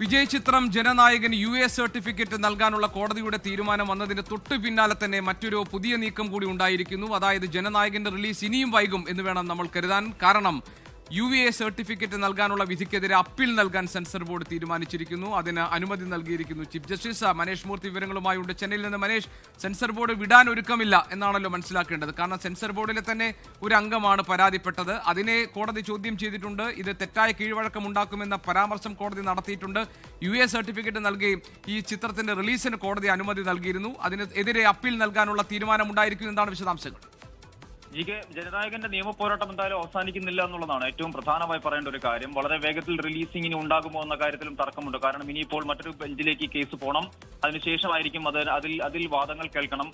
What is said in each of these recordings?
വിജയ് ചിത്രം ജനനായകന് US certificate നൽകാനുള്ള കോടതിയുടെ തീരുമാനം വന്നതിന് തൊട്ടു പിന്നാലെ തന്നെ മറ്റൊരു പുതിയ നീക്കം കൂടി ഉണ്ടായിരിക്കുന്നു. അതായത് ജനനായകന്റെ റിലീസ് ഇനിയും വൈകും എന്ന് വേണം നമ്മൾ കരുതാൻ. കാരണം UA സർട്ടിഫിക്കറ്റ് നൽകാനുള്ള വിധിക്കെതിരെ അപ്പീൽ നൽകാൻ സെൻസർ ബോർഡ് തീരുമാനിച്ചിരിക്കുന്നു. അതിന് അനുമതി നൽകിയിരിക്കുന്നു ചീഫ് ജസ്റ്റിസ്. മനേഷ് മൂർത്തി വിവരങ്ങളുമായുണ്ട് ചെന്നൈയിൽ നിന്ന്. മനേഷ്, സെൻസർ ബോർഡ് വിടാൻ ഒരുക്കമില്ല എന്നാണല്ലോ മനസ്സിലാക്കേണ്ടത്. കാരണം സെൻസർ ബോർഡിലെ തന്നെ ഒരു അംഗമാണ് പരാതിപ്പെട്ടത്. അതിനെ കോടതി ചോദ്യം ചെയ്തിട്ടുണ്ട്. ഇത് തെറ്റായ കീഴ്വഴക്കം ഉണ്ടാക്കുമെന്ന പരാമർശം കോടതി നടത്തിയിട്ടുണ്ട്. UA സർട്ടിഫിക്കറ്റ് നൽകി ഈ ചിത്രത്തിന്റെ റിലീസിന് കോടതി അനുമതി നൽകിയിരുന്നു. അതിനെതിരെ അപ്പീൽ നൽകാനുള്ള തീരുമാനം ഉണ്ടായിരിക്കും. എന്താണ് വിശദാംശങ്ങൾ? ജനനായകന്റെ നിയമ പോരാട്ടം എന്തായാലും അവസാനിക്കുന്നില്ല എന്നുള്ളതാണ് ഏറ്റവും പ്രധാനമായി പറയേണ്ട ഒരു കാര്യം. വളരെ വേഗത്തിൽ റിലീസിംഗ് ഇനി ഉണ്ടാകുമോ എന്ന കാര്യത്തിലും തർക്കമുണ്ട്. കാരണം ഇനിയിപ്പോൾ മറ്റൊരു ബെഞ്ചിലേക്ക് കേസ് പോകണം. അതിനുശേഷമായിരിക്കും അതിൽ വാദങ്ങൾ കേൾക്കണം.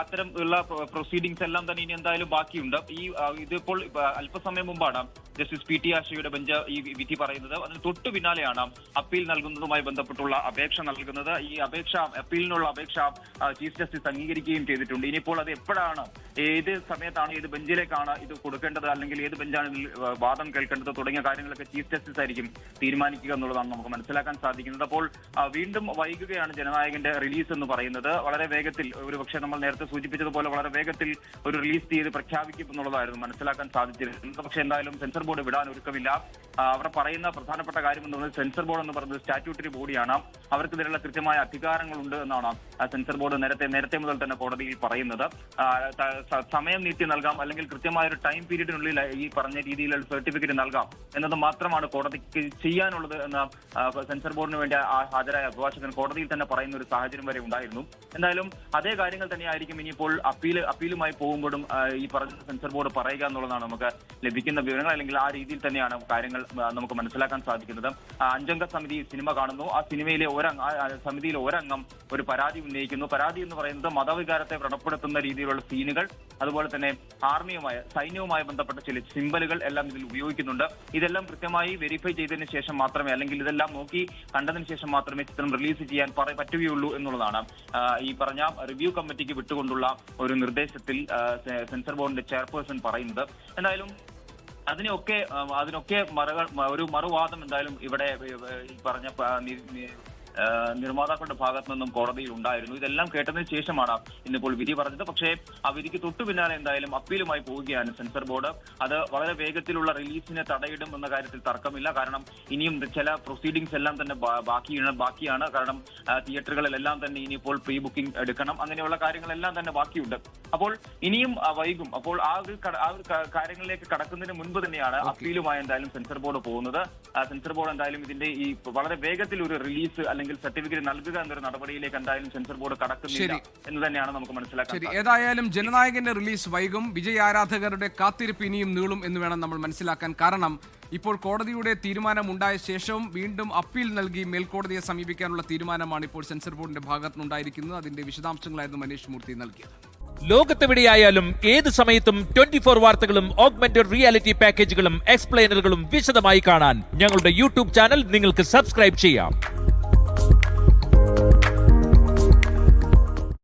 അത്തരം ഉള്ള പ്രൊസീഡിംഗ്സ് എല്ലാം തന്നെ ഇനി എന്തായാലും ബാക്കിയുണ്ട്. ഇതിപ്പോൾ അല്പസമയം മുമ്പാണ് ജസ്റ്റിസ് PT ആശയുടെ ബെഞ്ച് ഈ വിധി പറയുന്നത്. അതിന് തൊട്ടു പിന്നാലെയാണ് അപ്പീൽ നൽകുന്നതുമായി ബന്ധപ്പെട്ടുള്ള അപേക്ഷ നൽകുന്നത്. ഈ അപ്പീലിനുള്ള അപേക്ഷ ചീഫ് ജസ്റ്റിസ് അംഗീകരിക്കുകയും ചെയ്തിട്ടുണ്ട്. ഇനിയിപ്പോൾ അത് എപ്പോഴാണ്, ഏത് സമയത്താണ്, ഏത് ബെഞ്ചിലേക്കാണ് ഇത് കൊടുക്കേണ്ടത്, അല്ലെങ്കിൽ ഏത് ബെഞ്ചാണ് ഇതിൽ വാദം കേൾക്കേണ്ടത് തുടങ്ങിയ കാര്യങ്ങളൊക്കെ ചീഫ് ജസ്റ്റിസ് ആയിരിക്കും തീരുമാനിക്കുക എന്നുള്ളതാണ് നമുക്ക് മനസ്സിലാക്കാൻ സാധിക്കുന്നത്. അപ്പോൾ വീണ്ടും വൈകുകയാണ് ജനനായകന്റെ റിലീസ് എന്ന് പറയുന്നത്. വളരെ വേഗത്തിൽ, ഒരുപക്ഷെ നമ്മൾ നേരത്തെ സൂചിപ്പിച്ചതുപോലെ വളരെ വേഗത്തിൽ ഒരു റിലീസ് തീയതി പ്രഖ്യാപിക്കും എന്നുള്ളതായിരുന്നു മനസ്സിലാക്കാൻ സാധിച്ചിരുന്നത്. പക്ഷേ എന്തായാലും സെൻസർ ബോർഡ് വിടാൻ ഒരുക്കമില്ല. അവർ പറയുന്ന പ്രധാനപ്പെട്ട കാര്യം എന്ന് പറയുന്നത് സെൻസർ ബോർഡ് എന്ന് പറയുന്നത് സ്റ്റാറ്റ്യൂട്ടറി ബോഡിയാണ്. അവർക്കിതിനുള്ള കൃത്യമായ അധികാരങ്ങളുണ്ട് എന്നാണ് സെൻസർ ബോർഡ് നേരത്തെ മുതൽ തന്നെ കോടതിയിൽ പറയുന്നത്. സമയം നീട്ടി നൽകാം, അല്ലെങ്കിൽ കൃത്യമായ ഒരു ടൈം പീരീഡിനുള്ളിൽ ഈ പറഞ്ഞ രീതിയിലുള്ള സർട്ടിഫിക്കറ്റ് നൽകാം എന്നത് മാത്രമാണ് കോടതിക്ക് ചെയ്യാനുള്ളത് എന്ന് സെൻസർ ബോർഡിന് വേണ്ടി ഹാജരായ അഭിഭാഷകൻ കോടതിയിൽ തന്നെ പറയുന്ന ഒരു സാഹചര്യം വരെ ഉണ്ടായിരുന്നു. എന്തായാലും അതേ കാര്യങ്ങൾ തന്നെയായിരിക്കും ഇനിയിപ്പോൾ അപ്പീലുമായി പോകുമ്പോഴും ഈ പറഞ്ഞ സെൻസർ ബോർഡ് പറയുക എന്നുള്ളതാണ് നമുക്ക് ലഭിക്കുന്ന വിവരങ്ങൾ. അല്ലെങ്കിൽ ആ രീതിയിൽ തന്നെയാണ് കാര്യങ്ങൾ നമുക്ക് മനസ്സിലാക്കാൻ സാധിക്കുന്നത്. 5 അംഗ സമിതി സിനിമ കാണുന്നു. ആ സമിതിയിലെ ഒരംഗം ഒരു പരാതി ഉന്നയിക്കുന്നു. പരാതി എന്ന് പറയുന്നത് മതവികാരത്തെ വ്രണപ്പെടുത്തുന്ന രീതിയിലുള്ള സീനുകൾ, അതുപോലെ തന്നെ സൈന്യവുമായി ബന്ധപ്പെട്ട ചില സിംബലുകൾ എല്ലാം ഇതിൽ ഉപയോഗിക്കുന്നുണ്ട്. ഇതെല്ലാം കൃത്യമായി വെരിഫൈ ചെയ്തതിനു ശേഷം മാത്രമേ, അല്ലെങ്കിൽ ഇതെല്ലാം നോക്കി കണ്ടതിന് ശേഷം മാത്രമേ ചിത്രം റിലീസ് ചെയ്യാൻ പറ്റുകയുള്ളൂ എന്നുള്ളതാണ് ഈ പറഞ്ഞ റിവ്യൂ കമ്മിറ്റിക്ക് വിട്ടുകൊണ്ടുള്ള ഒരു നിർദ്ദേശത്തിൽ സെൻസർ ബോർഡിന്റെ ചെയർപേഴ്സൺ പറയുന്നത്. എന്തായാലും അതിനൊക്കെ ഒരു മറുവാദം എന്തായാലും ഇവിടെ ഈ പറഞ്ഞ നിർമ്മാതാക്കളുടെ ഭാഗത്തു നിന്നും കോടതിയിൽ ഉണ്ടായിരുന്നു. ഇതെല്ലാം കേട്ടതിന് ശേഷമാണ് ഇന്നിപ്പോൾ വിധി പറഞ്ഞത്. പക്ഷേ ആ വിധിക്ക് തൊട്ടു പിന്നാലെ എന്തായാലും അപ്പീലുമായി പോവുകയാണ് സെൻസർ ബോർഡ്. അത് വളരെ വേഗത്തിലുള്ള റിലീസിനെ തടയിടും എന്ന കാര്യത്തിൽ തർക്കമില്ല. കാരണം ഇനിയും ചില പ്രൊസീഡിംഗ്സ് എല്ലാം തന്നെ ബാക്കിയാണ്. കാരണം തിയേറ്ററുകളിലെല്ലാം തന്നെ ഇനിയിപ്പോൾ പ്രീ ബുക്കിംഗ് എടുക്കണം. അങ്ങനെയുള്ള കാര്യങ്ങളെല്ലാം തന്നെ ബാക്കിയുണ്ട്. അപ്പോൾ ഇനിയും വൈകും. അപ്പോൾ ആ ഒരു കാര്യങ്ങളിലേക്ക് കടക്കുന്നതിന് മുൻപ് തന്നെയാണ് അപ്പീലുമായി എന്തായാലും സെൻസർ ബോർഡ് പോകുന്നത്. സെൻസർ ബോർഡ് എന്തായാലും ഇതിന്റെ ഈ വളരെ വേഗത്തിൽ ഒരു റിലീസ് അല്ലെങ്കിൽ സർട്ടിഫിക്കറ്റ് നൽകുക എന്നൊരു നടപടിയിലേക്ക് എന്തായാലും സെൻസർ ബോർഡ് കടക്കുന്നില്ല എന്ന് തന്നെയാണ് നമുക്ക് മനസ്സിലാക്കാൻ. ഏതായാലും ജനനായകന്റെ റിലീസ് വൈകും. വിജയ് ആരാധകരുടെ കാത്തിരിപ്പ് ഇനിയും നീളും എന്ന് വേണം നമ്മൾ മനസ്സിലാക്കാൻ. കാരണം ഇപ്പോൾ കോടതിയുടെ തീരുമാനമുണ്ടായ ശേഷവും വീണ്ടും അപ്പീൽ നൽകി മേൽക്കോടതിയെ സമീപിക്കാനുള്ള തീരുമാനമാണ് ഇപ്പോൾ സെൻസർ ബോർഡിന്റെ ഭാഗത്തുനിന്നുണ്ടായിരിക്കുന്നത്. അതിന്റെ വിശദാംശങ്ങളായിരുന്നു മനീഷ് മൂർത്തി നൽകിയത്. ലോകത്തെവിടെയായാലും ഏത് സമയത്തും 24 വാർത്തകളും ഓഗ്മെന്റഡ് റിയാലിറ്റി പാക്കേജുകളും എക്സ്പ്ലെയിനറുകളും വിശദമായി കാണാൻ ഞങ്ങളുടെ YouTube ചാനൽ നിങ്ങൾക്ക് സബ്സ്ക്രൈബ് ചെയ്യാം.